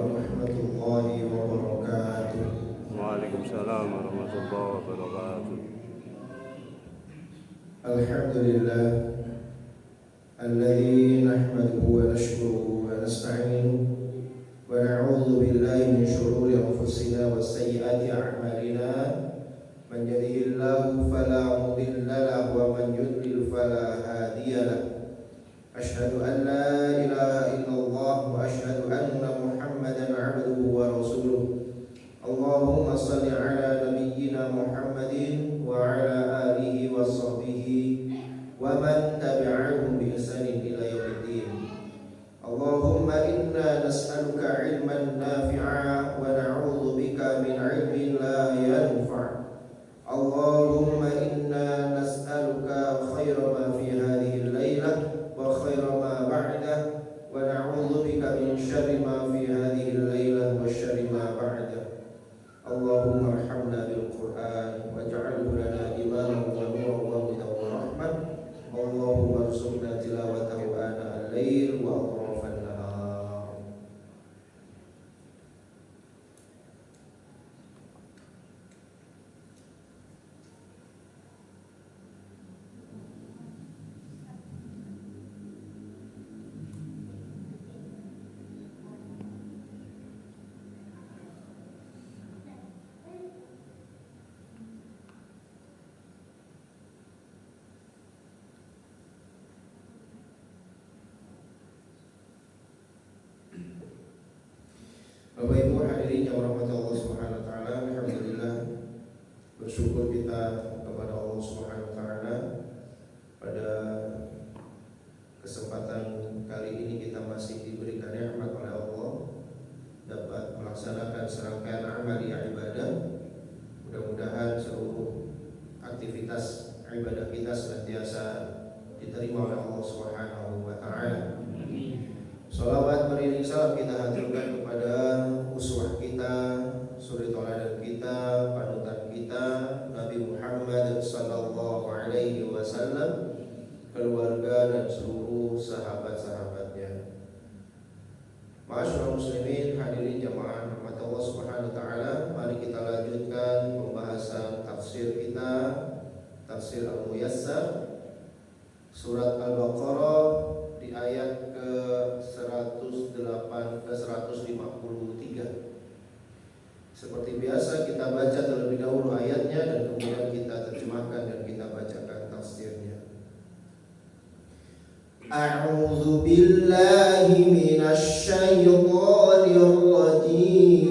warahmatullahi wabarakatuh. Waalaikumsalam warahmatullahi wabarakatuh. Alhamdulillah alladzi nahmaduhu wa nashkuruhu wa nasta'inuhu wa na'udzu billahi min shururi anfusina wa sayyiati a'malina. Man yahdihillahu fala mudilla lahu wa man yudlil fala hadiya lahu. Asyhadu an la ilaha illallah wa asyhadu anna Muhammadan 'abduhu wa rasuluh. Allahumma shalli ala nabiyyina Muhammadin wa ala alihi wa sahbihi wa man tabi'ahum bi ihsanin ila yaumiddin. Allahumma inna nas'aluka 'ilman nafi'a wa na'udzu bika min 'ilmin la yanfa'. Allahumma inna nas'aluka khaira ma fi hadhihi al-lailah wa khaira ma ba'dah wa na'udzu bika min syarri ma fi hadhihi al-lailah wa syarri ma ba'dah. Allahumma arhamna bil Qur'an waj'alhu lana imaman wa nuran wa hudan wa rahmah. Allahumma arzuqna tilawatahu ana al-lail wa atrafan nahar. Bapak Ibu hadirin yang dirahmati Allah Subhanahu wa taala, alhamdulillah bersyukur kita kepada Allah Subhanahu wa taala pada kesempatan kali ini kita masih diberikan nikmat oleh Allah dapat melaksanakan serangkaian amal ibadah. Mudah-mudahan seluruh aktivitas ibadah kita senantiasa diterima oleh Allah Subhanahu wa taala. Salawat beriring salam kita haturkan kepada uswah kita, suri tauladan kita, panutan kita, Nabi Muhammad sallallahu alaihi wasallam, keluarga dan seluruh sahabat-sahabatnya. Ma'asyiral muslimin, hadirin jamaah rahmat Allah Subhanahu wa taala, mari kita lanjutkan pembahasan tafsir kita, tafsir Al-Muyassar surat Al-Baqarah di ayat ke-108 ke 153. Seperti biasa kita baca terlebih dahulu ayatnya dan kemudian kita terjemahkan dan kita bacakan tafsirnya. A'udzu billahi minasy syaithanir rajim.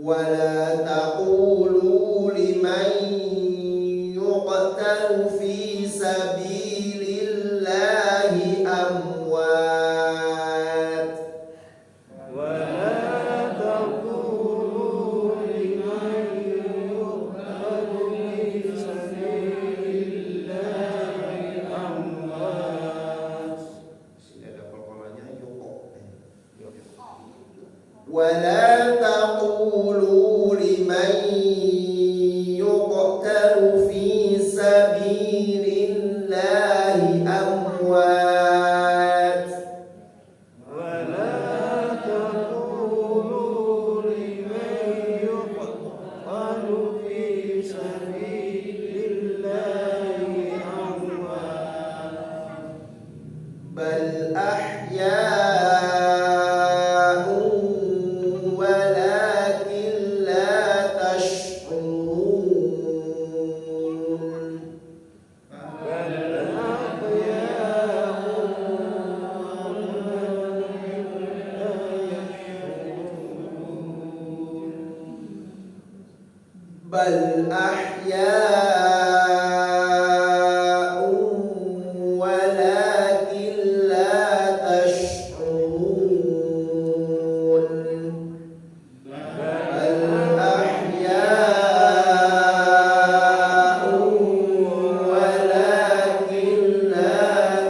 ولا تقولوا لمن يقتل في سبيل الله أموات ولا تقولوا لمن يقتل في سبيل الله أموات. ولا تقولوا لمن يقتل في سبيل الله bal ahya'un walakin la tash'urun. Bal ahya'un walakin la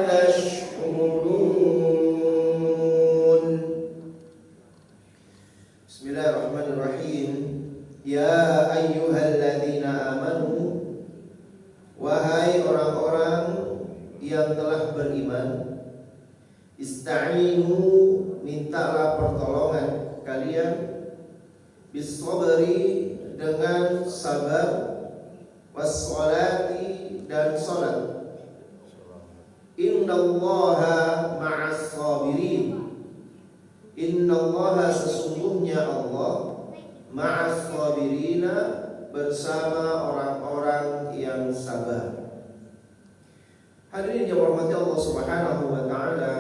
tash'urun. Bismillahirrahmanirrahim. Ya ayyuhalladzina amanu, wahai orang-orang yang telah beriman, ista'inu, mintalah pertolongan kalian, bis-sabri, dengan sabar, was-sholati, dan salat. Innallaha ma'as-sabirin. Innallaha, sesungguhnya Allah, ma'as-sabirina, bersama orang-orang yang sabar. Hadirin yang dirahmati Allah Subhanahu wa taala,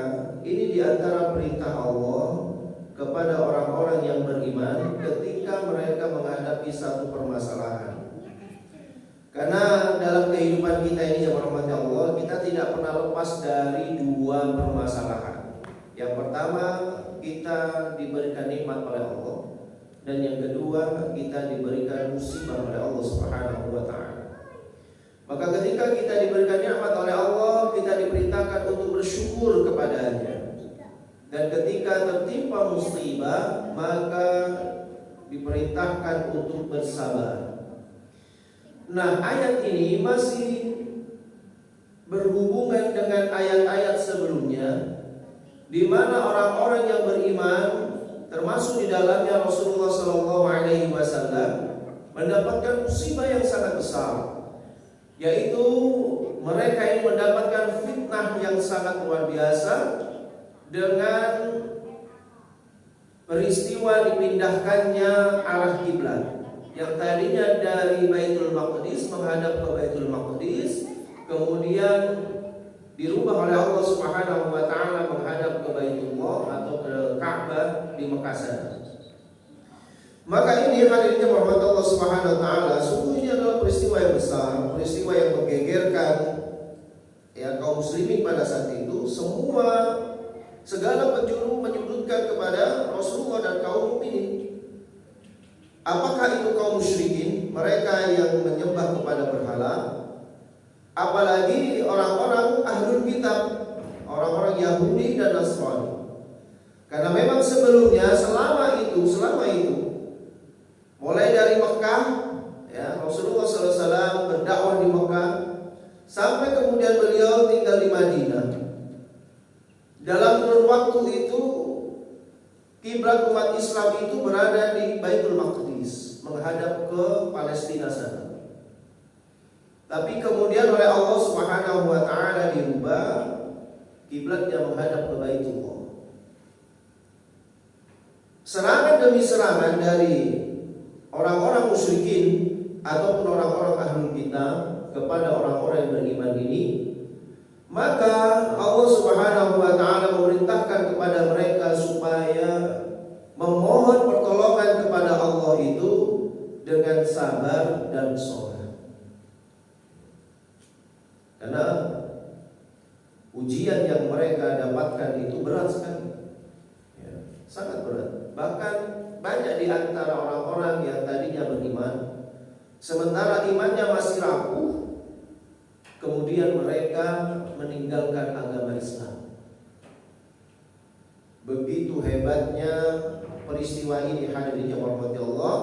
ini diantara perintah Allah kepada orang-orang yang beriman ketika mereka menghadapi satu permasalahan. Karena dalam kehidupan kita ini yang dirahmati Allah, kita tidak pernah lepas dari dua permasalahan. Yang pertama, kita diberikan nikmat oleh Allah, dan yang kedua, kita diberikan musibah oleh Allah Subhanahu wa taala. Maka ketika kita diberikan nikmat oleh Allah, kita diperintahkan untuk bersyukur kepadanya. Dan ketika tertimpa musibah, maka diperintahkan untuk bersabar. Nah, ayat ini masih berhubungan dengan ayat-ayat sebelumnya, di mana orang-orang yang beriman, termasuk di dalamnya Rasulullah SAW, mendapatkan musibah yang sangat besar, yaitu mereka ini mendapatkan fitnah yang sangat luar biasa dengan peristiwa dipindahkannya arah kiblat, yang tadinya dari Baitul Maqdis menghadap ke Baitul Maqdis, kemudian dirubah oleh Allah Subhanahu wa taala menghadap ke Baitullah atau ke Ka'bah di Mekah sana. Maka ini hadirnya rahmat Allah Subhanahu wa taala, sungguh ini adalah peristiwa yang besar, peristiwa yang menggegerkan ya kaum muslimin pada saat itu. Segala penjuru menyudutkan kepada Rasulullah dan kaum mukminin. Apakah itu kaum musyrikin, mereka yang menyembah kepada berhala, apalagi orang-orang ahlul kitab, orang-orang Yahudi dan Nasrani. Karena memang sebelumnya selama itu mulai dari Mekah, ya, Rasulullah SAW berdakwah di Mekah sampai kemudian beliau tinggal di Madinah. Dalam kurun waktu itu kiblat umat Islam itu berada di Baitul Maqdis, menghadap ke Palestina sana. Tapi kemudian oleh Allah Subhanahu wa taala dirubah, kiblatnya menghadap ke Baitullah. Serangan demi serangan dari orang-orang musyrikin ataupun orang-orang ahlul kitab kepada orang-orang yang beriman ini, maka Allah Subhanahu wa taala memerintahkan kepada mereka supaya memohon pertolongan kepada Allah itu dengan sabar dan sholat. Karena ujian yang mereka dapatkan itu berat sekali, ya, sangat berat. Bahkan banyak di antara orang-orang yang tadinya beriman, sementara imannya masih rapuh, kemudian mereka meninggalkan agama Islam. Begitu hebatnya peristiwa ini, hadirin yang dirahmati Allah,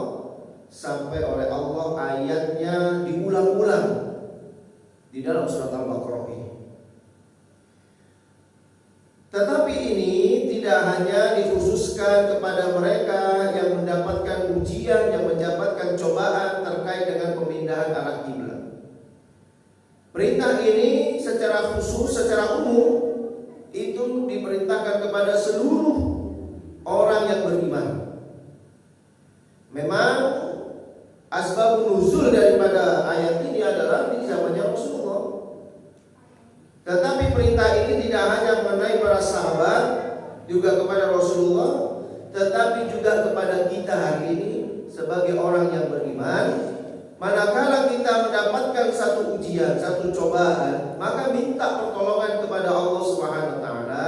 sampai oleh Allah ayatnya diulang-ulang di dalam surat Al-Baqarah ini. Tetapi ini tidak hanya dikhususkan kepada mereka yang mendapatkan ujian, yang mendapatkan cobaan terkait dengan pemindahan arah kiblat. Perintah ini secara khusus, secara umum itu diperintahkan kepada seluruh orang yang beriman. Memang asbab nuzul daripada ayat ini adalah di zamannya Rasulullah. Tetapi perintah ini tidak hanya mengenai para sahabat, juga kepada Rasulullah, tetapi juga kepada kita hari ini sebagai orang yang beriman, manakala kita mendapatkan satu ujian, satu cobaan, maka minta pertolongan kepada Allah Subhanahu wa taala.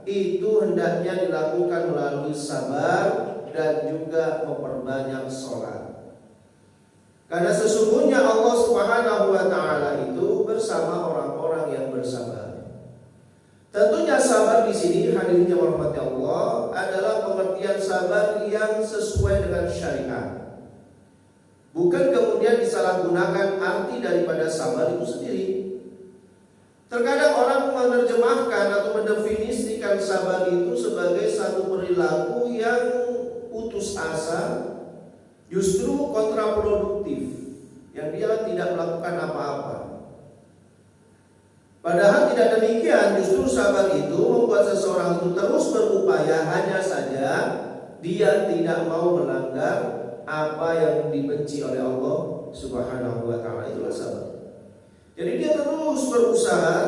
Itu hendaknya dilakukan melalui sabar dan juga memperbanyak sholat. Karena sesungguhnya Allah Subhanahu wa taala itu bersama orang-orang yang bersabar. Tentunya sabar di sini, hadirin yang dirahmati Allah, adalah pengertian sabar yang sesuai dengan syariat. Bukan kemudian disalahgunakan arti daripada sabar itu sendiri. Terkadang orang menerjemahkan atau mendefinisikan sabar itu sebagai satu perilaku yang putus asa, justru kontraproduktif, yang dia tidak melakukan apa-apa. Padahal tidak demikian, justru sabar itu membuat seseorang itu terus berupaya, hanya saja dia tidak mau melanggar apa yang dibenci oleh Allah Subhanahu wa taala. Itulah sabar. Jadi dia terus berusaha,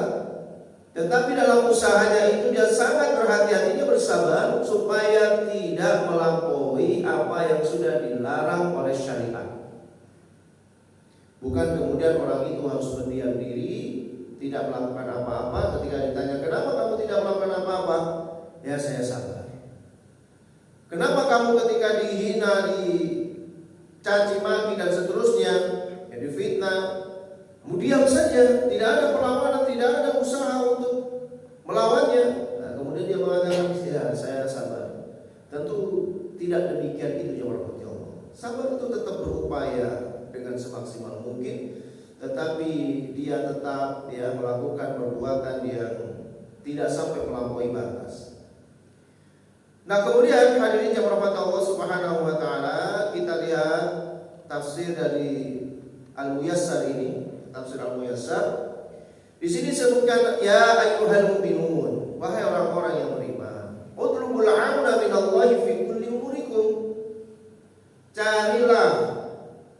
tetapi dalam usahanya itu dia sangat berhati-hati, dia bersabar supaya tidak melampaui apa yang sudah dilarang oleh syariat. Bukan kemudian orang itu harus berdiam diri, tidak melakukan apa-apa. Ketika ditanya kenapa kamu tidak melakukan apa-apa, ya saya sabar. Kenapa kamu ketika dihina, dicaci maki dan seterusnya, ya difitnah, diam saja, tidak ada perlawanan, tidak ada usaha untuk melawannya. Nah, kemudian dia mengatakan, ya saya sabar. Tentu tidak demikian itu jawab Allah. Sabar itu tetap berupaya dengan semaksimal mungkin, tetapi dia tetap melakukan perbuatan yang tidak sampai melampaui batas. Nah, kemudian hadirin yang dirahmati Allah Subhanahu wa taala, kita lihat tafsir dari Al-Muyassar ini, tafsir Al-Muyassar. Di sini disebutkan ya ayyuhal mu'minun, wahai orang-orang yang beriman, utlubul auna minallahi fi kulli umurikum. Carilah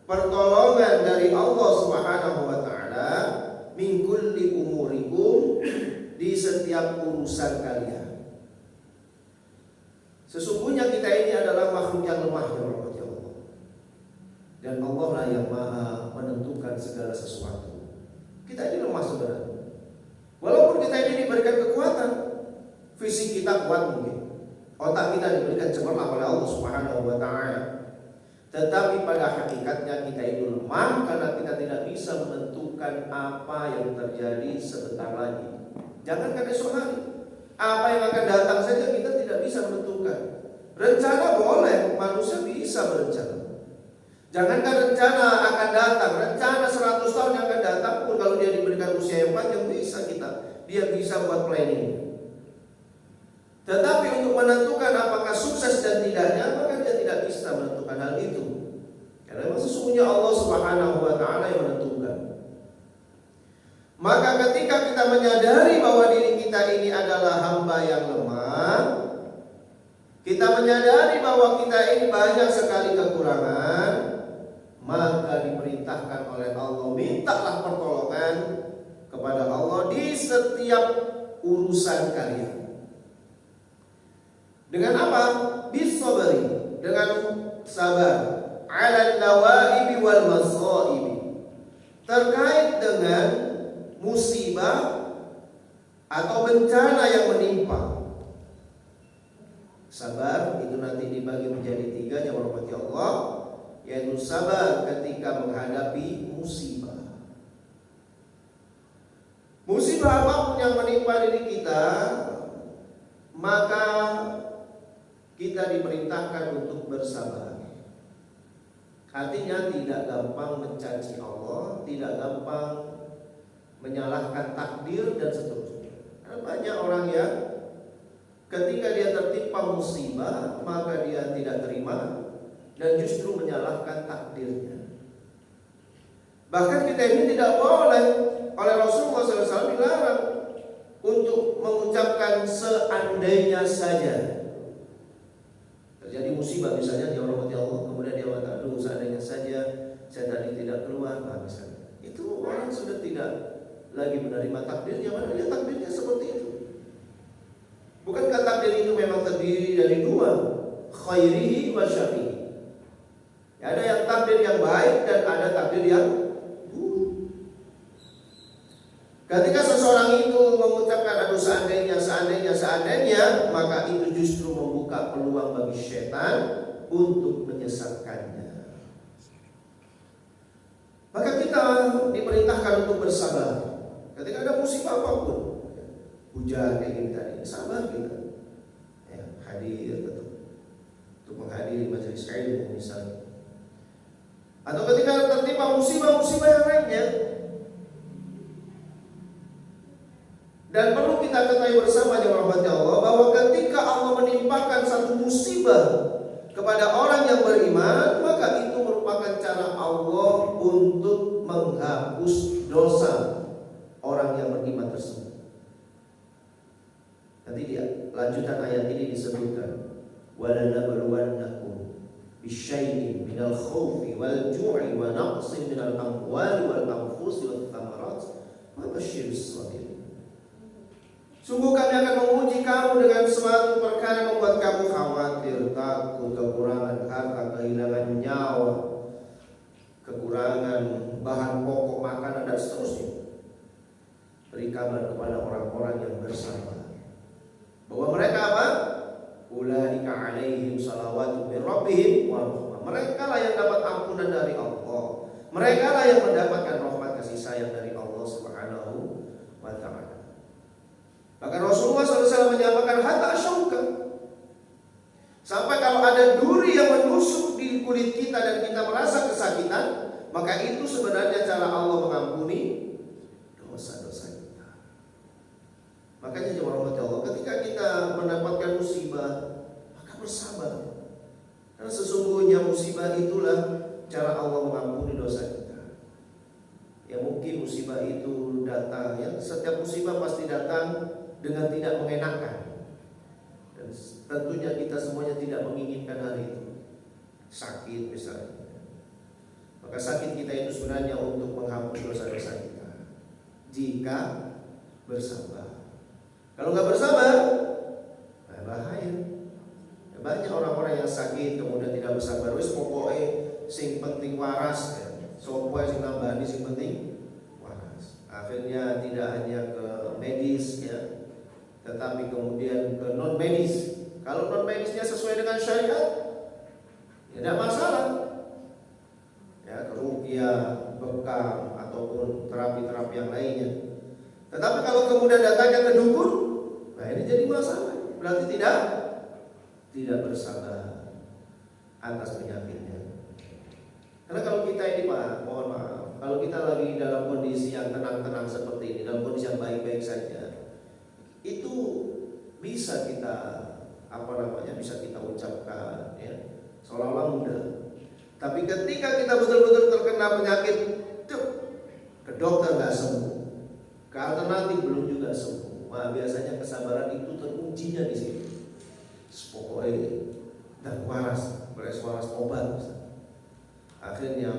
pertolongan dari Allah Subhanahu wa taala min kulli umurikum, di setiap urusan kalian. Sesungguhnya kita ini adalah makhluk yang lemah ya Allah. Dan Allah lah yang maha menentukan segala sesuatu. Kita ini lemah sebenarnya. Walaupun kita ini diberikan kekuatan, fisik kita kuat mungkin, otak kita diberikan cemerlang oleh Allah Subhanahu wa taala. Tetapi pada hakikatnya kita itu lemah karena kita tidak bisa menentukan apa yang terjadi sebentar lagi. Jangankan esok hari, apa yang akan datang saja kita tidak bisa menentukan. Rencana boleh, manusia bisa berencana. Jangankan rencana akan datang, rencana 100 tahun yang akan datang pun kalau dia diberikan usia yang panjang dia bisa buat planning. Tetapi untuk menentukan apakah sukses dan tidaknya, maka dia tidak bisa menentukan hal itu. Karena memang sesungguhnya Allah Subhanahu wa taala yang menentukan. Maka ketika kita menyadari bahwa diri kita ini adalah hamba yang lemah, kita menyadari bahwa kita ini banyak sekali kekurangan, maka diperintahkan oleh Allah, mintalah pertolongan kepada Allah di setiap urusan kalian. Dengan apa? Bisabari, dengan sabar, ala nawaibi wal masaibi, terkait dengan musibah atau bencana yang menimpa. Sabar itu nanti dibagi menjadi 3 yang dirahmati Allah, yaitu sabar ketika menghadapi musibah. Musibah apapun yang menimpa diri kita, maka kita diperintahkan untuk bersabar. Artinya tidak gampang mencaci Allah, tidak gampang menyalahkan takdir dan seterusnya. Karena banyak orang yang ketika dia tertimpa musibah, maka dia tidak terima dan justru menyalahkan takdirnya. Bahkan kita ini tidak boleh, oleh Rasulullah SAW dilarang untuk mengucapkan seandainya saja. Terjadi musibah misalnya dia rahmati Allah, kemudian dia mengatakan, aduh seandainya saja saya tadi tidak keluar, misalnya. Itu orang sudah tidak lagi menerima takdirnya, padahal dia takdirnya seperti itu. Bukankah takdir itu memang terdiri dari 2, khairihi wa syarrihi. Ada yang takdir yang baik dan ada ada takdir yang buruk. Ketika seseorang itu mengucapkan aduh seandainya, maka itu justru membuka peluang bagi syaitan untuk menyesatkannya. Maka kita diperintahkan untuk bersabar ketika ada musibah apapun, hujan kayak gini tadi, sabar kita, ya, hadir untuk menghadiri majelis ilmu misalnya, atau ketika tertimpa musibah-musibah yang lainnya. Dan perlu kita ketahui bersama yang rahmati Allah, bahwa ketika Allah menimpakan satu musibah kepada orang yang beriman, maka itu merupakan cara Allah untuk menghapus dosa orang yang beriman tersebut. Nanti dia lanjutan ayat ini disebutkan, walanabluwannakum bisyai'in minal khawfi wal ju'i wa naqsin minal amwali wal anfusi wath thamarat wa basyyiris sabirin. Sungguh kami akan menguji kamu dengan suatu perkara yang membuat kamu khawatir, takut, kekurangan harta, kehilangan nyawa, kekurangan bahan pokok makanan dan seterusnya. Beri kabar kepada orang-orang yang bersabar bahwa mereka apa? Ulaika alaihim salawatu min rabbihim wa rahmah. Mereka lah yang dapat ampunan dari Allah. Mereka lah yang mendapatkan rahmat kasih sayang dari Allah Subhanahu wa ta'ala. Bahkan Rasulullah SAW menyatakan hatta syauka, sampai kalau ada duri yang menusuk di kulit kita dan kita merasa kesakitan, maka itu sebenarnya cara Allah mengampuni dosa-dosa kita. Makanya jemaah Allah, ketika kita mendapatkan musibah, maka bersabar. Karena sesungguhnya musibah itulah cara Allah mengampuni dosa kita. Ya mungkin musibah itu datang, ya setiap musibah pasti datang dengan tidak mengenakan, dan tentunya kita semuanya tidak menginginkan hal itu. Sakit misalnya, maka sakit kita itu sebenarnya untuk menghapus dosa-dosa kita jika bersabar. Kalau nggak bersabar, bahaya. Banyak orang-orang yang sakit kemudian tidak bersabar. Wis pokoknya sing penting waras, sopo sing nambani sing penting waras. Akhirnya tidak hanya ke medis, ya, tetapi kemudian ke non medis. Kalau non medisnya sesuai dengan syariat, ya tidak masalah. Ya, ruqyah, bekam ataupun terapi-terapi yang lainnya. Tetapi kalau kemudian datangnya ke dukun, nah ini jadi masalah. Berarti tidak bersabar atas penyakitnya. Karena kalau kita ini Pak, mohon maaf, kalau kita lagi dalam kondisi yang tenang-tenang seperti ini, dalam kondisi yang baik-baik saja, itu bisa kita bisa kita ucapkan, ya, seolah-olah mudah. Tapi ketika kita betul-betul terkena penyakit, ke dokter nggak sembuh, ke alternatif belum juga sembuh. Nah, biasanya kesabaran itu terujinya di sini. Pokoknya dan waras, waras obat. Akhirnya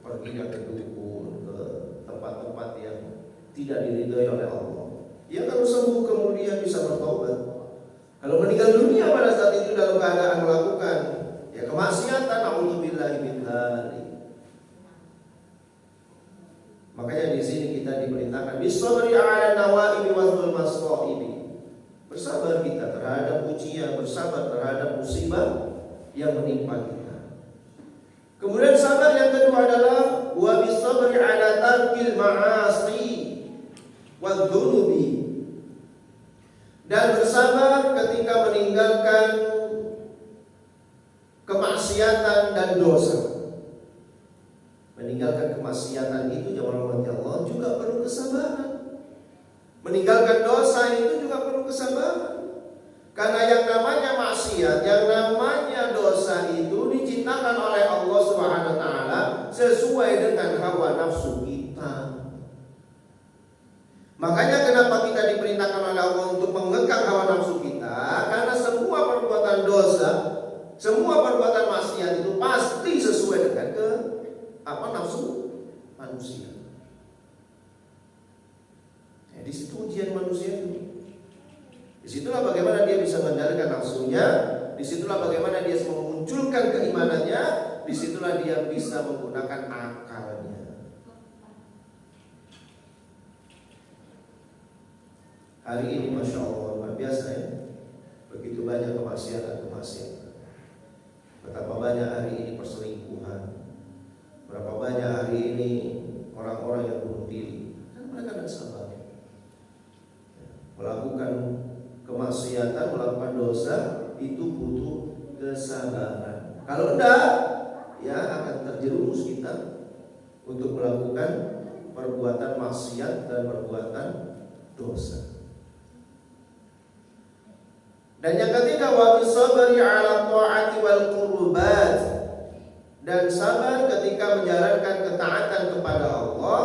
perginya ke dukun, ke tempat-tempat yang tidak diridhoi oleh Allah. Dia kalau sembuh kemudian bisa bertobat. Kalau meninggal dunia pada saat itu dalam keadaan melakukan ya kemaksiatan, naudzubillahi min dzalik. Makanya di sini kita diperintahkan bisabri 'ala nawa'ibi wa dhul masaibi. Bersabar kita terhadap ujian, bersabar terhadap musibah yang menimpa kita. Kemudian sabar yang kedua adalah wa bisabri 'ala tarkil ma'asi wa dzunubi. Dan bersabar ketika meninggalkan kemaksiatan dan dosa. Meninggalkan kemaksiatan itu jemaah Allah juga perlu kesabaran. Meninggalkan dosa itu juga perlu kesabaran. Karena yang namanya maksiat, yang namanya dosa itu diciptakan oleh Allah Subhanahu wa taala sesuai dengan hawa nafsu kita. Makanya kenapa kita diperintahkan oleh Allah untuk mengekang hawa nafsu kita? Karena semua perbuatan dosa, semua perbuatan maksiat itu pasti sesuai dengan nafsu manusia. Di situ ujian manusia itu. Disitulah bagaimana dia bisa mengendalikan nafsunya. Disitulah bagaimana dia memunculkan keimanannya. disitulah dia bisa menggunakan akalnya. Hari ini Masya Allah luar biasa ya, begitu banyak kemaksiatan. Betapa banyak hari ini perselingkuhan, berapa banyak hari ini orang-orang yang bunuh diri, kan mereka tidak sabar. Melakukan kemaksiatan, melakukan dosa itu butuh kesabaran. Kalau enggak, ya akan terjerumus kita untuk melakukan perbuatan maksiat dan perbuatan dosa. Dan yang ketiga, wa bisabri 'ala ta'ati wal qurbat, dan sabar ketika menjalankan ketaatan kepada Allah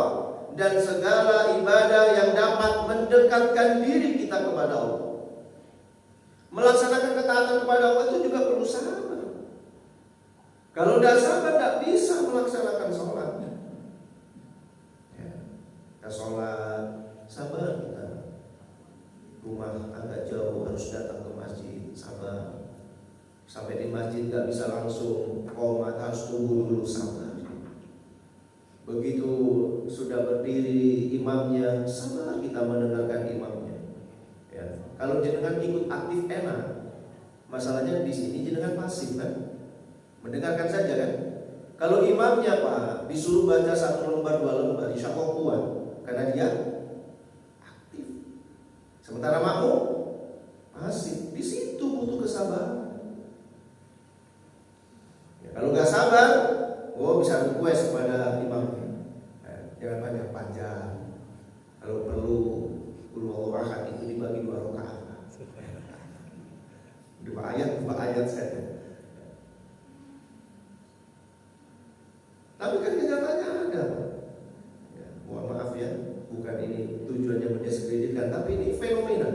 dan segala ibadah yang dapat mendekatkan diri kita kepada Allah. Melaksanakan ketaatan kepada Allah itu juga perlu sabar. Kalau tidak sabar, tidak bisa melaksanakan sholat. Kita sholat, sabar kita. Rumah agak jauh, harus datang ke masjid, sabar. Sampai di masjid nggak bisa langsung qomat, harus tunggu dulu, sabar. Begitu sudah berdiri imamnya, sabar kita mendengarkan imamnya. Ya. Kalau jenengan ikut aktif enak, masalahnya di sini jenengan pasif kan, mendengarkan saja kan. Kalau imamnya Pak disuruh baca 1 lembar 2 lembar, insya Allah kuat, karena dia aktif. Sementara makmum pasif, di situ butuh kesabaran. Ya, kalau nggak sabar, bisa request kepada imamnya. Jangan banyak panjang. Kalau perlu qul huwallahu ahad itu dibagi 2 rakaat. 2 ayat saja. Tapi kan kenyataannya ada. Ya, mohon maaf ya, bukan ini tujuannya mendiskreditkan, tapi ini fenomena.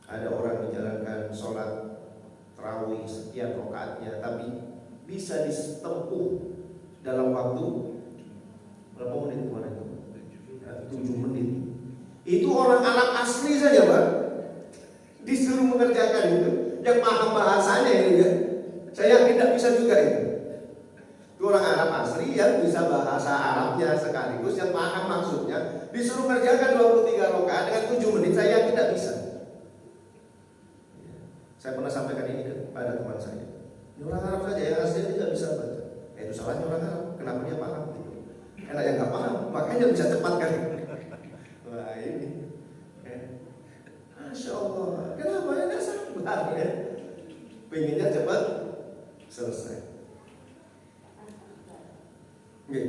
Ada orang menjalankan sholat tarawih sekian rakaatnya, tapi bisa ditempuh dalam waktu berapa menit kemarin? 7 menit. Itu orang Arab asli saja Pak, disuruh mengerjakan itu, yang paham bahasanya itu ya. Saya tidak bisa juga itu. Itu orang Arab asli yang bisa bahasa Arabnya sekaligus, yang paham maksudnya, disuruh mengerjakan 23 rakaat dengan 7 menit, saya tidak bisa. Saya pernah sampaikan ini kepada teman saya. Ini orang Arab saja yang asli tidak bisa baca. Itu salahnya orang Arab, kenapa dia paham? Enak yang nggak paham, makanya bisa cepat kan. Wah ini, Masya Allah, kenapa ya nggak sabar ya? Pengennya cepat selesai. Oke.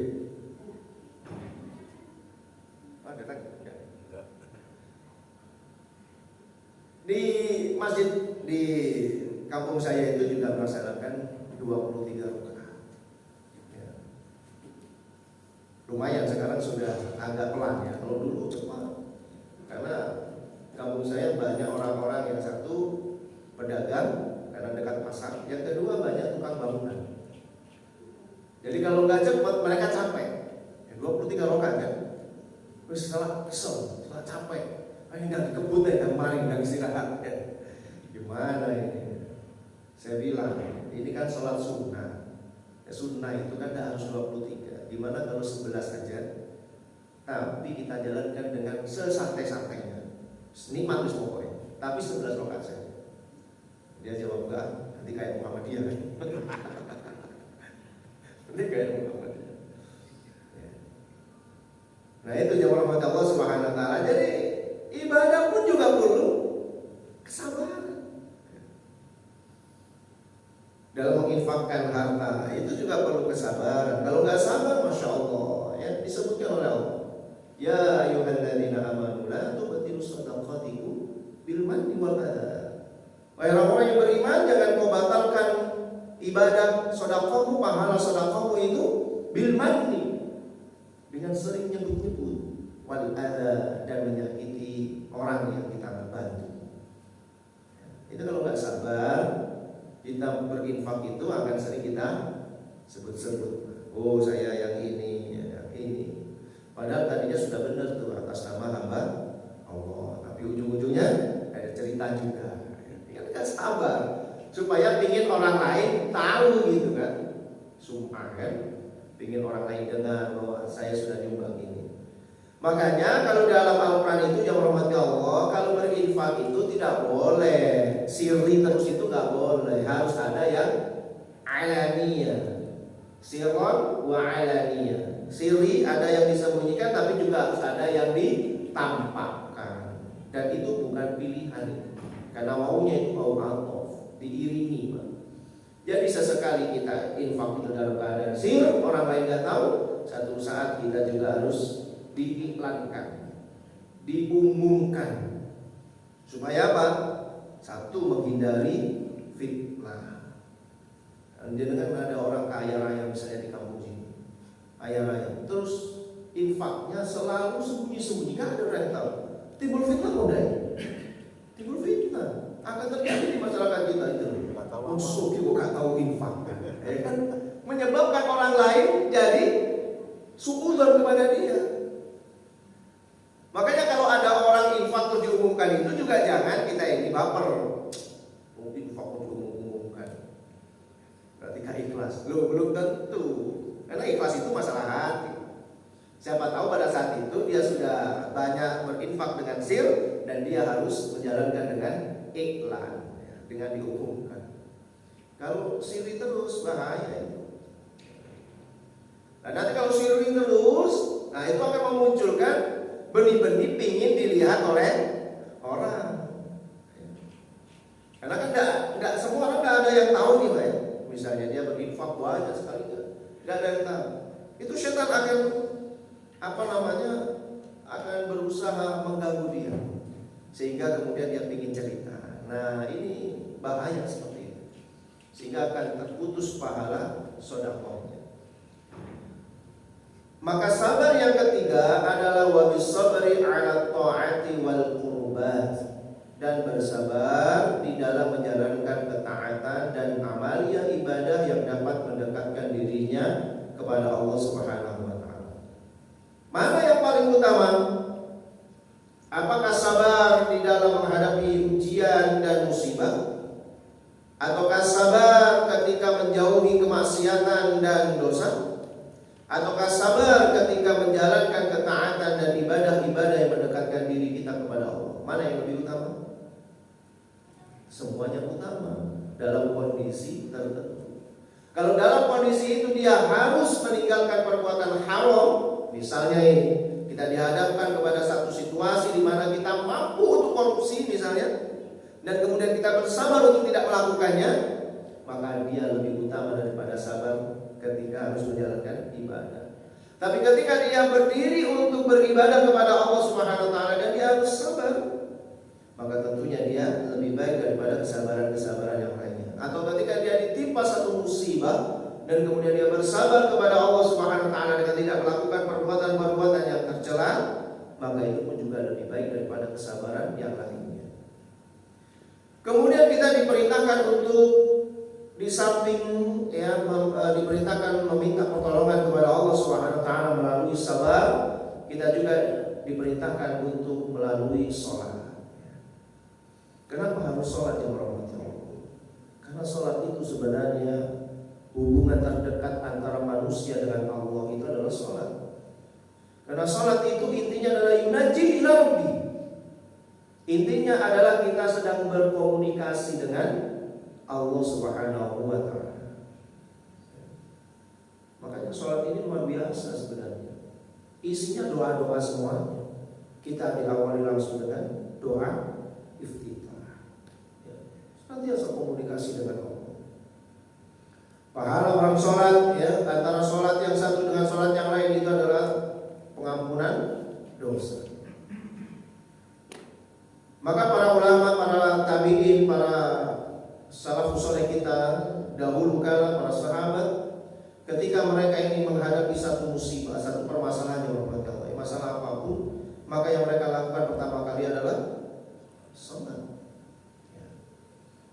Ada lagi? Di masjid di kampung saya itu juga melaksanakan 23 rakaat. Ya. Lumayan sekarang sudah agak pelan ya. Kalau dulu cepat. Karena kampung saya banyak orang-orang yang satu pedagang karena dekat pasar, yang kedua banyak tukang bangunan. Jadi kalau nggak cepat mereka capek. Ya, 23 rakaat kan. Terus salah kesel, salah capek. Ini nggak dikebut ya, kemarin nggak istirahat ya. Gimana ini? Saya bilang, ini kan sholat sunnah. Ya, sunnah itu kan harus 23. Gimana kalau 11 saja? Tapi kita jalankan dengan sesantai-santainya. Nikmat pokoknya. Tapi 11 rakaat saja. Dia jawab enggak, nanti kayak Muhammadiyah kan. Nanti kayak Muhammadiyah. Ya. Nah itu jawab rahmat Allah Subhanahu wa taala. Jadi ibadah pun juga perlu kesabaran. Dalam menginfakkan harta itu juga perlu kesabaran. Kalau nggak sabar, masya Allah, ya disebutkan oleh Allah. Ya ayyuhalladzina amanu la tubtilu shadaqatikum bil manni wal adha. Wahai orang-orang yang beriman, jangan kau batalkan ibadah sedekahmu, pahala sedekahmu itu bil manni, dengan sering nyebut-nyebut, wal adha, dan menyakiti orang yang kita bantu. Itu kalau nggak sabar, kita berinfak itu akan sering kita sebut-sebut. Oh saya yang ini, yang ini. Padahal tadinya sudah benar tuh atas nama hamba Allah. Tapi ujung-ujungnya ada cerita juga. Kan sabar supaya ingin orang lain tahu gitu kan. sum'ah kan, ingin orang lain dengar bahwa saya sudah nyumbang ini. Makanya kalau dalam Al-Quran itu yang rahmati Allah, kalau berinfak itu tidak boleh sirri terus, itu nggak boleh, harus ada yang alaniyah, sirron wa alaniyah. Sirri ada yang disembunyikan, tapi juga harus ada yang ditampakkan, dan itu bukan pilihan, karena maunya itu mau atof, diiringi. Jadi sesekali kita infak itu dalam keadaan sir, orang lain nggak tahu, satu saat kita juga harus diiklankan, diumumkan, supaya apa? Satu, menghindari fitnah. Dengan ada orang kaya raya misalnya di kampung sini, kaya raya, terus infaknya selalu sembunyi-sembunyi, kan ada orang tahu, timbul fitnah udah, timbul fitnah akan terjadi di masyarakat kita itu. Musuh kita gak tahu infak, kan menyebabkan orang lain jadi suudzon kepada dia. Makanya kalau ada orang infak terus diumumkan itu juga jangan kita ini baper. Oh, infak terus diumumkan, berarti gak ikhlas. Belum tentu, karena ikhlas itu masalah hati. Siapa tahu pada saat itu dia sudah banyak berinfak dengan sir, dan dia harus menjalankan dengan iklan, dengan diumumkan. Kalau siri terus bahaya itu. Nah, nanti kalau siri terus, nah itu akan memunculkan benih-benih pingin dilihat oleh orang. Karena kan nggak semua orang, nggak ada yang tahu nih, Pak. Misalnya dia berinfak banyak sekali, nggak ada yang tahu. Itu setan akan akan berusaha mengganggu dia, sehingga kemudian dia pingin cerita. Nah, ini bahaya seperti itu, sehingga akan terputus pahala sedekahnya. Maka sabar yang ketiga adalah wabis sabri ala ta'ati wal qurbat, dan bersabar di dalam menjalankan ketaatan dan amalia ibadah yang dapat mendekatkan dirinya kepada Allah Subhanahu wa taala. Mana yang paling utama? Apakah sabar di dalam menghadapi ujian dan musibah, ataukah sabar ketika menjauhi kemaksiatan dan dosa, ataukah sabar ketika menjalankan ketaatan dan ibadah-ibadah yang mendekatkan diri kita kepada Allah? Mana yang lebih utama? Semuanya utama dalam kondisi tertentu. Kalau dalam kondisi itu dia harus meninggalkan perbuatan haram, misalnya ini, kita dihadapkan kepada satu situasi di mana kita mampu untuk korupsi misalnya, dan kemudian kita bersabar untuk tidak melakukannya, maka dia lebih utama daripada sabar ketika harus menjalankan ibadah. Tapi ketika dia berdiri untuk beribadah kepada Allah Subhanahu wa taala dan dia harus sabar, maka tentunya dia lebih baik daripada kesabaran-kesabaran yang lainnya. Atau ketika dia ditimpa satu musibah dan kemudian dia bersabar kepada Allah Subhanahu wa taala dengan tidak melakukan perbuatan-perbuatan yang tercela, maka itu pun juga lebih baik daripada kesabaran yang lainnya. Kemudian kita diperintahkan untuk di samping diperintahkan meminta pertolongan kepada Allah Subhanahu wa taala melalui sabar, kita juga diperintahkan untuk melalui sholat. Kenapa harus sholat yang rahmat Allah? Karena sholat itu sebenarnya hubungan terdekat antara manusia dengan Allah itu adalah sholat. Karena sholat itu intinya adalah yunaji ila rabbi. Intinya adalah kita sedang berkomunikasi dengan Allah Subhanahu wa taala. Makanya sholat ini luar biasa sebenarnya. Isinya doa-doa semuanya. Kita diawali langsung dengan doa iftitah. Senantiasa komunikasi dengan Allah. Pahala orang sholat, antara sholat yang satu dengan sholat yang lain itu adalah pengampunan dosa. Maka para ulama, para tabi'in, para salafus saleh kita dahulu kala, para sahabat, ketika mereka ini menghadapi satu musibah, satu permasalahan yang berbagai masalah apapun, maka yang mereka lakukan pertama kali adalah sholat.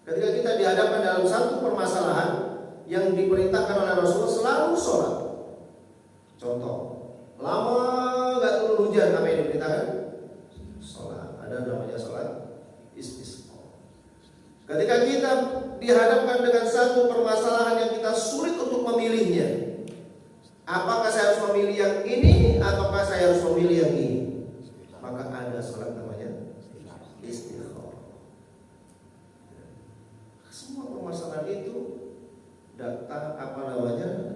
Ketika kita dihadapkan dalam satu permasalahan yang diperintahkan oleh Rasulullah, selalu sholat. Contoh, lama gak turun hujan, apa yang diperintahkan? Sholat. Ada namanya sholat istisqa. Ketika kita dihadapkan dengan satu permasalahan yang kita sulit untuk memilihnya, apakah saya harus memilih yang ini ataukah saya harus memilih yang ini? Maka ada salat namanya istikharah. Semua permasalahan itu datang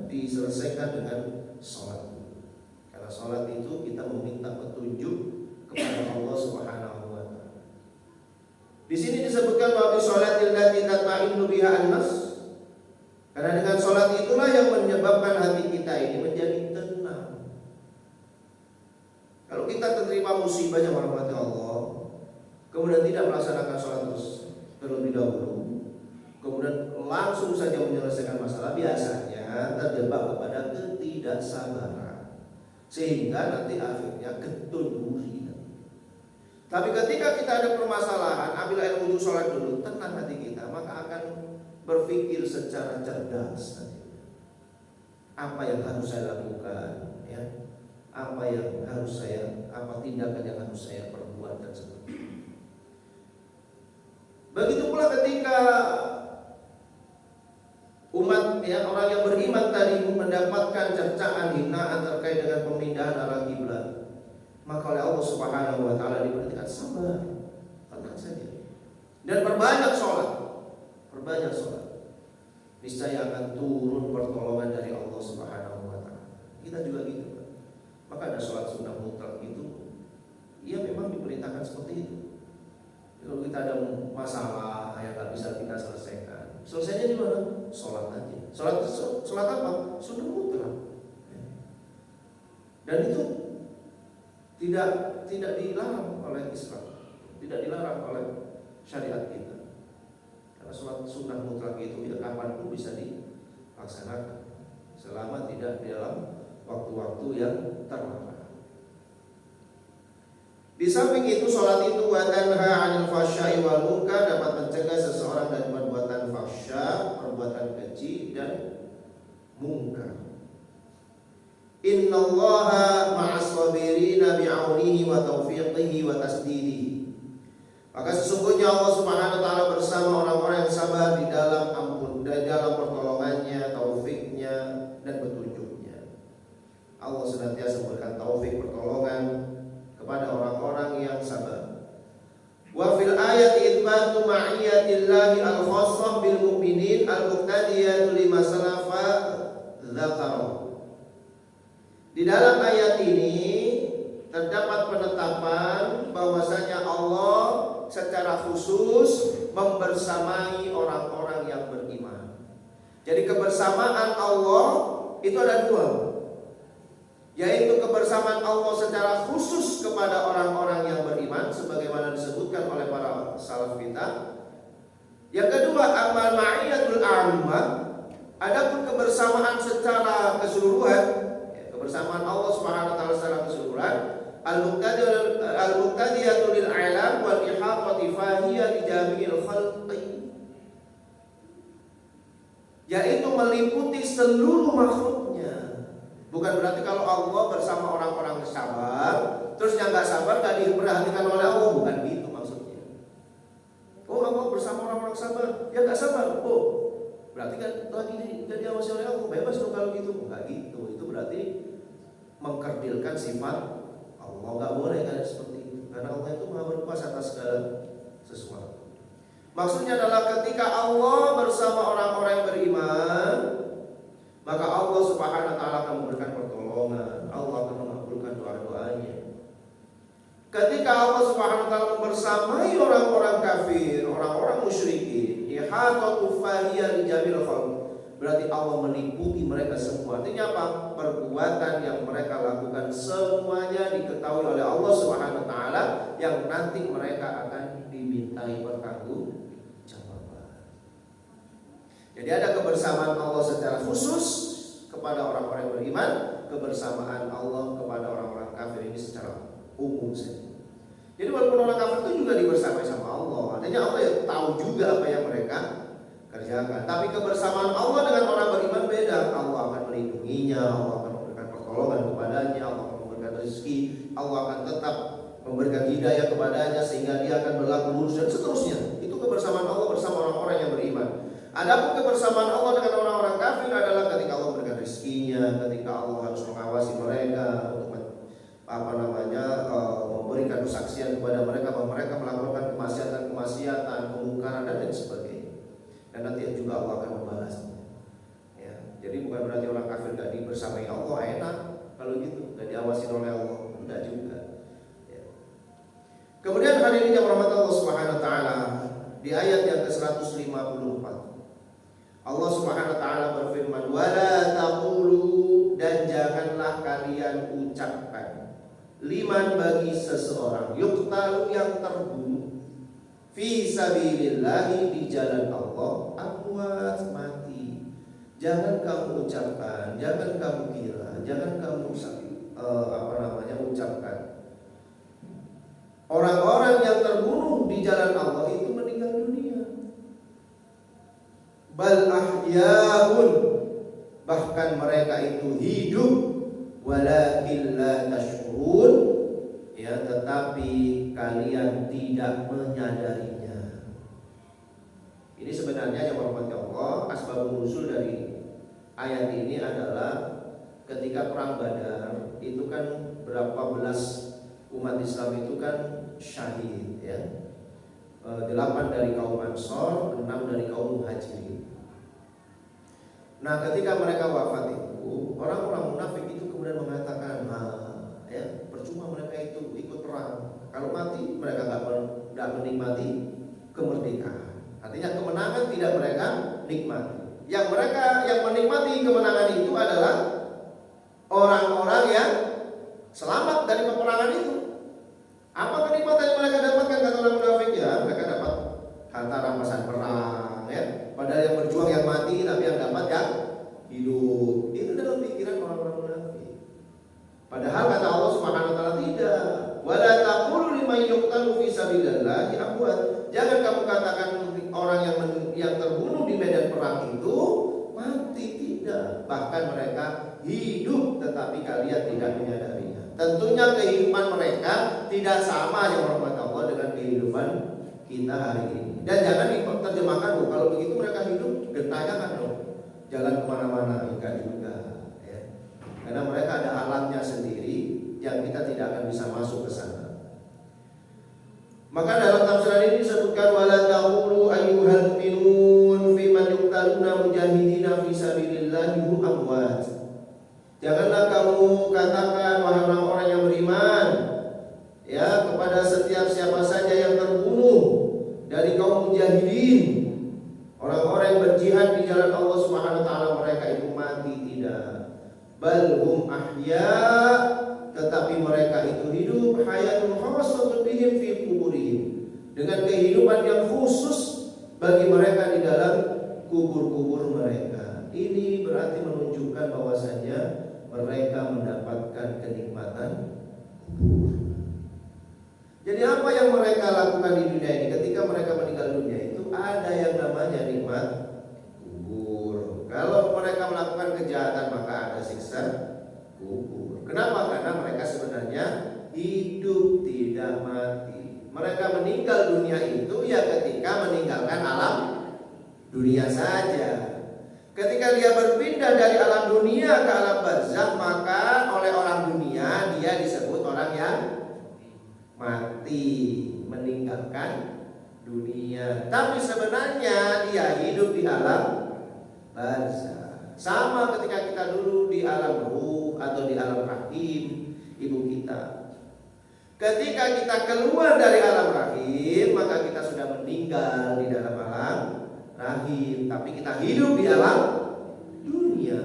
diselesaikan dengan salat. Karena salat itu kita meminta petunjuk kepada Allah Subhanahu wa taala. Di sini disebutkan bahwa sholatil lati tatma'innu biha an-nafs. Karena dengan salat itulah yang menyebabkan hati kita ini menjadi tenang. Kalau kita terima musibahnya rahmat Allah, kemudian tidak melaksanakan salat terlebih dahulu, kemudian langsung saja menyelesaikan masalah, biasanya terjebak kepada ketidaksabaran, sehingga nanti akhirnya getun buri. Tapi ketika kita ada permasalahan, ambil air wudhu, sholat dulu, tenang hati kita, maka akan berpikir secara cerdas. Apa yang harus saya lakukan, ya? Apa tindakan yang harus saya perbuat dan sebagainya. Begitu pula ketika umat, ya, orang yang beriman tadi mendapatkan cercaan hinaan terkait dengan pemindahan arah kiblat, maka oleh Allah Subhanahu wa taala diberikan sabar, tenang saja, dan perbanyak sholat. Niscaya akan turun pertolongan dari Allah Subhanahu wa taala. Kita juga gitu, Pak. Maka ada sholat sunnah mutlak itu, ia memang diperintahkan seperti itu. Kalau kita ada masalah yang tak bisa kita selesaikan, selesainya di mana? Sholat aja. Sholat apa? Sunnah mutlak. Dan itu tidak dilarang oleh Islam, tidak dilarang oleh syariat kita. Karena sholat sunnah mutlak itu ya kapanpun bisa dilaksanakan, selama tidak di dalam waktu-waktu yang terlarang. Di samping itu, sholat itu wa tanha 'anil fahsya'i wal munkar, dapat mencegah seseorang dari perbuatan fahsya, perbuatan keji dan munkar. Innallaha ma'as sabirina bi'aunihi wa taufiqihi wa tasdidihi. Maka sesungguhnya Allah Subhanahu wa taala bersama orang-orang yang sabar di dalam pertolongannya, taufiknya dan petunjuknya. Allah senantiasa memberikan taufik, pertolongan kepada orang-orang yang sabar. Wa fil ayati itsbatu ma'iyatillahi al-khassah bil mu'minin al-muqtadiyatu lima salafa dzakara. Di dalam ayat ini terdapat penetapan bahwasanya Allah secara khusus membersamai orang-orang yang beriman. Jadi kebersamaan Allah itu ada dua, yaitu kebersamaan Allah secara khusus kepada orang-orang yang beriman, sebagaimana disebutkan oleh para salaf kita. Yang kedua, amal ma'iyatul ammah, adapun kebersamaan secara keseluruhan, kebersamaan Allah Subhanahu wa taala secara keseluruhan, al-muqtadiyatu lil alam wal ihaqati fahiya li jami'il khalqi, yaitu meliputi seluruh makhluknya. Bukan berarti kalau Allah bersama orang-orang sabar, terus yang nggak sabar nggak diperhatikan oleh Allah, bukan gitu maksudnya. Oh, Allah bersama orang-orang sabar, ya nggak sabar, oh berarti kan lagi jadi diawasi oleh Allah, bebas dong kalau gitu. Nggak gitu, itu berarti mengkerdilkan sifat Allah. Nggak boleh kan seperti itu, karena Allah itu maha berkuasa atas segala sesuatu. Maksudnya adalah ketika Allah bersama orang-orang yang beriman, maka Allah Subhanahu wa taala akan memberikan pertolongan, Allah akan mengabulkan doa-doanya. Ketika Allah Subhanahu wa taala membersamai orang-orang kafir, orang-orang musyrikin, ihatatu fahiya li jamil khalq, berarti Allah meliputi mereka semua. Artinya apa? Perbuatan yang mereka lakukan semuanya diketahui oleh Allah Subhanahu wa taala, yang nanti mereka akan dimintai pertanggungjawaban. Jadi ada kebersamaan Allah secara khusus kepada orang-orang yang beriman, kebersamaan Allah kepada orang-orang kafir ini secara umum saja. Jadi walaupun orang kafir itu juga dibersamai sama Allah, artinya Allah ya tahu juga apa yang mereka kerjakan. Tapi kebersamaan Allah dengan orang beriman beda. Allah akan melindunginya, Allah akan memberikan pertolongan kepadanya, Allah akan memberikan rezeki, Allah akan tetap memberikan hidayah kepadanya sehingga dia akan berlaku lurus dan seterusnya. Itu kebersamaan Allah bersama orang-orang yang beriman. Adapun kebersamaan Allah dengan orang-orang kafir adalah ketika Allah memberikan rezekinya, ketika Allah harus mengawasi mereka untuk memberikan kesaksian kepada mereka bahwa mereka melakukan kemaksiatan, kemungkaran dan lain sebagainya. Dan nanti juga Allah akan membalasnya. Ya, jadi bukan berarti orang kafir gak dibersamai Allah enak kalau gitu, gak diawasi oleh Allah, enggak juga. Ya. Kemudian hadirin yang rahmat Allah Subhanahu wa taala, di ayat yang ke-154 Allah Subhanahu wa taala berfirman, "Wala taqulu," dan janganlah kalian ucapkan, liman bagi seseorang, yuqtalu yang terbunuh, fi sabilillahi di jalan Allah, amwat mati. Jangan kamu ucapkan, jangan kamu kira, jangan kamu ucapkan orang-orang yang terbunuh di jalan Allah itu meninggal dunia. Bal ahyaun, bahkan mereka itu hidup, walakin la tashkurun, ya, tetapi kalian tidak menyadarinya. Ini sebenarnya yang berhormat Allah, asbabun nuzul dari ayat ini adalah ketika perang Badar itu kan berapa belas umat Islam itu kan syahid, ya. 8 dari kaum Ansor, 6 dari kaum Muhajirin. Nah, ketika mereka wafat itu, orang-orang munafik itu kemudian mengatakan, ya, percuma mereka itu ikut perang. Kalau mati mereka tidak menikmati kemerdekaan. Artinya kemenangan tidak mereka nikmati. Yang menikmati kemenangan itu adalah orang-orang yang selamat dari peperangan itu. Apa kenikmatan yang mereka dapatkan, kata orang munafik? Ya, mereka dapat harta rampasan perang, ya. Padahal yang berjuang yang mati, tapi yang dapat yang hidup. Itu dalam pikiran orang-orang munafik. Padahal kata Allah Subhanahu wa taala tidak. Wala taqulu liman yuqtalu fi sabilillahi amwat. Jangan kamu katakan orang yang terbunuh di medan perang itu mati, tidak. Bahkan mereka hidup tetapi kalian tidak menyadarinya. Tentunya kehidupan mereka tidak sama yang rahmat Allah dengan kehidupan kita hari ini. Dan jangan diterjemahkan, kalau begitu mereka hidup gentanya kan dong, jalan kemana-mana, enggak juga, ya. Karena mereka ada alamnya sendiri yang kita tidak akan bisa masuk ke sana. Maka dalam tafsiran ini disebutkan, wala taqulu ayyuhal mu'minun fi man yuqtaluna mujahidina fi sabilillahi hum amwat. Janganlah kamu katakan, wahai orang-orang yang beriman, ya, kepada setiap siapa saja yang terbunuh dari kaum mujahidin, orang-orang yang berjihad di jalan Allah Subhanahu wa taala, mereka itu mati, tidak. Bal hum ahya, tetapi mereka itu hidup, hayatun khassatun bihim fi quburihim, dengan kehidupan yang khusus bagi mereka di dalam kubur-kubur mereka. Ini berarti menunjukkan bahwasanya mereka mendapatkan kenikmatan kubur. Jadi apa yang mereka lakukan di dunia ini ketika mereka meninggal dunia itu ada yang namanya nikmat kubur. Kalau mereka melakukan kejahatan maka ada siksa kubur. Kenapa? Karena mereka sebenarnya hidup tidak mati. Mereka meninggal dunia itu ya ketika meninggalkan alam dunia saja. Ketika dia berpindah dari alam dunia ke alam barzakh, maka oleh orang dunia dia disebut orang yang mati, meninggalkan dunia. Tapi sebenarnya dia hidup di alam barzakh. Sama ketika kita dulu di alam ruh atau di alam rahim ibu kita. Ketika kita keluar dari alam rahim, maka kita sudah meninggal di dalam alam rahim, tapi kita hidup di alam dunia.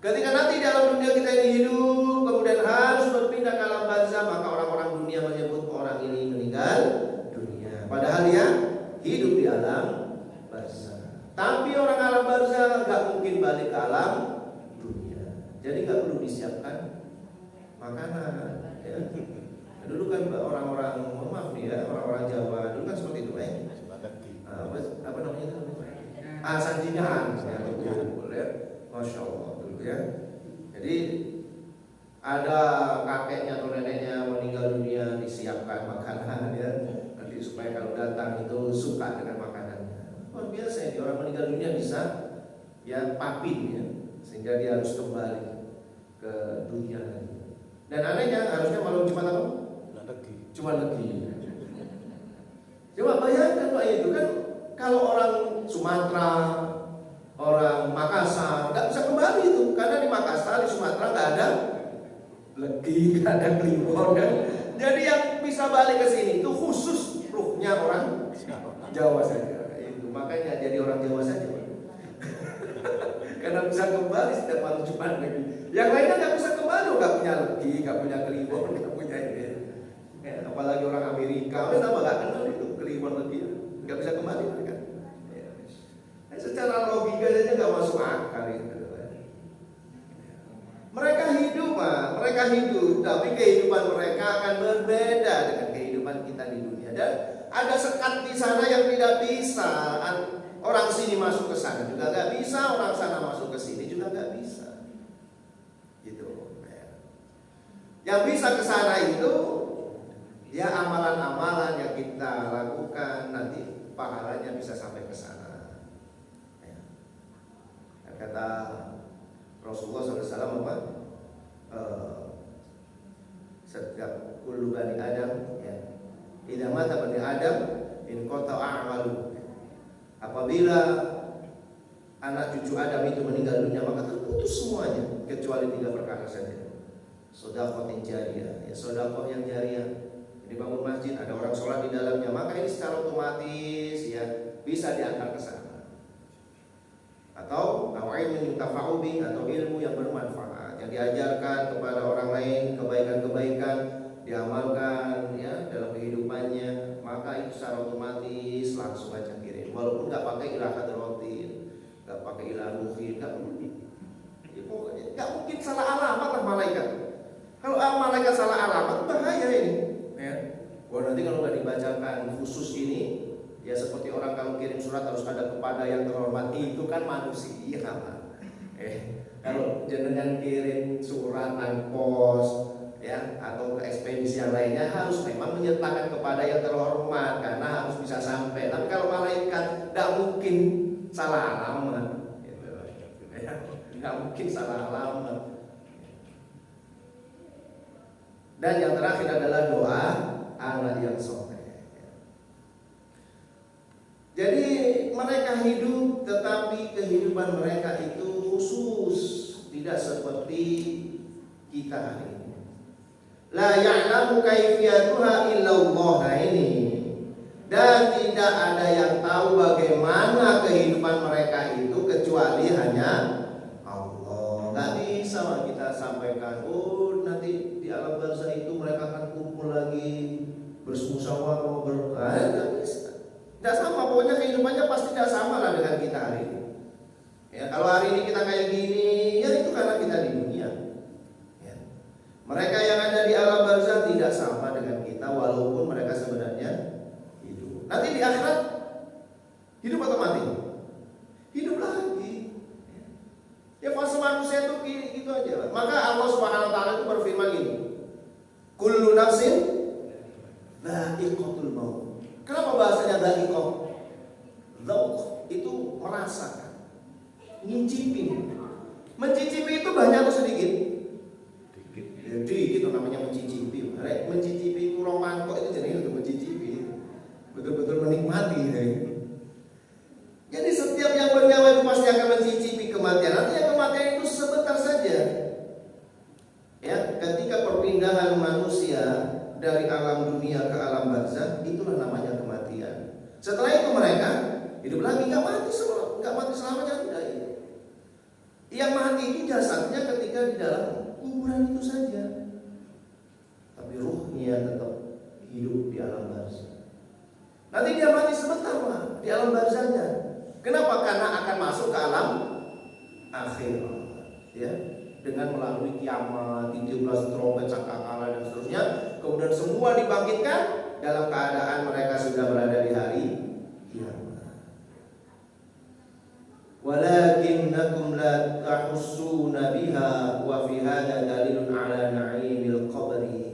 Ketika nanti di alam dunia kita ini hidup, kemudian harus berpindah ke alam barzakh, maka orang-orang dunia menyebut orang ini meninggal dunia. Padahal dia hidup di alam barzakh. Tapi orang alam barzakh gak mungkin balik ke alam dunia. Jadi gak perlu disiapkan makanan, ya. Dulu kan orang-orang, maaf nih ya, orang-orang Jawa dulu kan seperti itu, apa namanya itu? Sanjingan, ya, boleh, masya Allah dulu ya. Jadi ada kakeknya atau neneknya meninggal dunia di disiapkan makanan ya, nanti supaya kalau datang itu suka dengan makanannya. Luar biasa ya, orang meninggal dunia bisa ya papin ya, sehingga dia harus kembali ke dunia lagi. Dan anehnya harusnya malam Jumat apa? Cuma legi. Coba bayangkan Pak, itu kan kalau orang Sumatera, orang Makassar nggak bisa kembali itu, karena di Makassar, di Sumatera nggak ada legi, nggak ada kliwon kan. Jadi yang bisa balik ke sini itu khusus ruhnya orang Jawa saja. Itu makanya jadi orang Jawa saja. Karena bisa kembali setiap malam Jumat lagi. Yang lainnya nggak bisa kembali, nggak punya legi, nggak punya kliwon, nggak punya ini. Ya, apalagi orang Amerika, sama nggak kenal itu kliwon legi, nggak bisa kembali mereka. Ya. Nah, secara logika saja nggak masuk akal itu. Mereka hidup, Pak. Mereka hidup, tapi kehidupan mereka akan berbeda dengan kehidupan kita di dunia. Dan ada sekat di sana yang tidak bisa. Orang sini masuk ke sana juga nggak bisa, orang sana masuk ke sini juga nggak bisa. Gitu. Yang bisa ke sana itu ya amalan-amalan yang kita lakukan, nanti pahalanya bisa sampai ke sana. Ya. Kata Rasulullah SAW apa? Setiap kullu bani Adam ya. Idza mata bani Adam in qata'a a'malu. Apabila anak cucu Adam itu meninggal dunia, maka terputus semuanya kecuali 3 perkara saja. Shadaqatin jariyah, ya sedekah yang jariyah. Dibangun masjid, ada orang sholat di dalamnya, maka ini secara otomatis ya bisa diantar ke sana. Atau ilmu yuntafa'u bih, atau ilmu yang bermanfaat yang diajarkan kepada orang lain, kebaikan-kebaikan diamalkan ya dalam kehidupannya, maka itu secara otomatis langsung aja kirim. Walaupun nggak pakai ilah hadrotin, nggak pakai ilah ruhin, nggak mungkin. Ya, pokoknya nggak mungkin salah alamat lah malaikat. Kalau malaikat salah alamat bahaya ini. Ya. Wah, nanti kalau nggak dibacakan khusus ini, ya seperti orang kalau kirim surat harus ada kepada yang terhormat, itu kan manusia kan. Kalau jenengan kirim surat nang pos ya atau ke ekspedisi yang lainnya, harus memang menyertakan kepada yang terhormat karena harus bisa sampai. Tapi kalau malaikat nggak mungkin salah alamat, gitu. Ya, nggak mungkin salah alamat. Dan yang terakhir adalah doa anak yang soleh. Jadi mereka hidup, tetapi kehidupan mereka itu khusus, tidak seperti kita hari ini. La ya'lamu kaifiyatuha illallah, ini. Dan tidak ada yang tahu bagaimana kehidupan mereka itu kecuali hanya Allah. Gak bisa kita sampaikan, oh nanti di alam barzah itu mereka akan kumpul lagi bermusyawarah gak bisa. Tidak sama, pokoknya kehidupannya pasti tidak sama lah dengan kita hari ini. Ya, kalau hari ini kita kayak gini, ya itu karena kita di dunia. Ya. Mereka yang ada di alam barzah tidak sama dengan kita, walaupun mereka sebenarnya hidup. Nanti di akhirat hidup atau mati? Hidup lagi. Ya fase manusia itu gitu aja. Maka Allah Subhanahu wa taala itu berfirman gini. Kullu nafsin dha'iqatul maut. Kenapa bahasanya dha'iqah? Dzauq itu merasakan, ngicipin. Mencicipi itu banyak atau sedikit? Dikit itu namanya mencicipi. Mencicipi kurang mangkok itu jadi untuk mencicipi. Betul-betul menikmati. Jadi setiap yang bernyawa itu pasti akan mencicipi kematian. Artinya kematian itu sebentar saja. Ya, ketika perpindahan manusia dari alam dunia ke alam barzah, itulah namanya kematian. Setelah itu mereka hidup lagi, nggak mati selamanya, tidak. Yang mati itu jasadnya ketika di dalam kuburan itu saja, tapi ruhnya tetap hidup di alam barzah. Nanti dia mati sebentar di alam barzahnya. Kenapa? Karena akan masuk ke alam akhir, ya, dengan melalui kiamat, 17 trompet, sangkakala dan seterusnya. Kemudian semua dibangkitkan dalam keadaan mereka sudah berada di hari kiamat. Walakinnakum la tahussuna biha wa fi hadza dalilun ala na'imil qabri.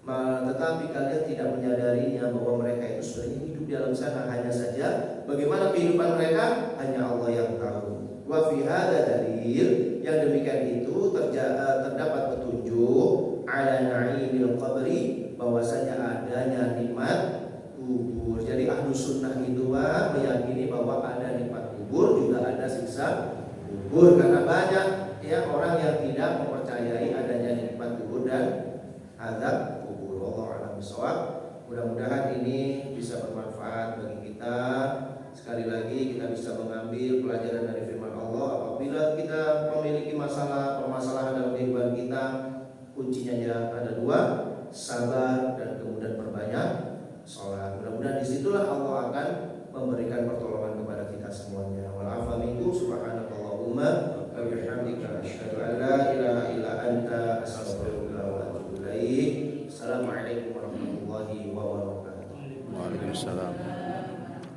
Tetapi tapi kalian tidak menyadarinya bahwa mereka itu sebenarnya hidup di alam sana. Hanya saja bagaimana kehidupan mereka hanya Allah yang tahu. Wa fi hadza dalil, yang demikian itu terdapat petunjuk ala na'imil qabri, bahwasanya adanya nikmat kubur. Jadi ahlu sunnah itu meyakini bahwa ada nikmat kubur, juga ada siksa kubur, karena banyak ya orang yang tidak mempercayai adanya nikmat kubur dan azab kubur. Wallahu a'lam bishawab. Mudah-mudahan ini bisa bermanfaat bagi kita. Sekali lagi kita bisa mengambil pelajaran dari firman Allah. Apabila kita memiliki permasalahan dalam kehidupan kita, kuncinya ya ada dua, sabar dan kemudian perbanyak sholat. Mudah-mudahan disitulah Allah akan memberikan pertolongan kepada kita semuanya. Wal minkum subhanakallahumma wa bihamdika asyhadu an la ilaha illa anta astaghfiruka wa atubu ilaik. Assalamualaikum warahmatullahi wabarakatuh. Waalaikumsalam.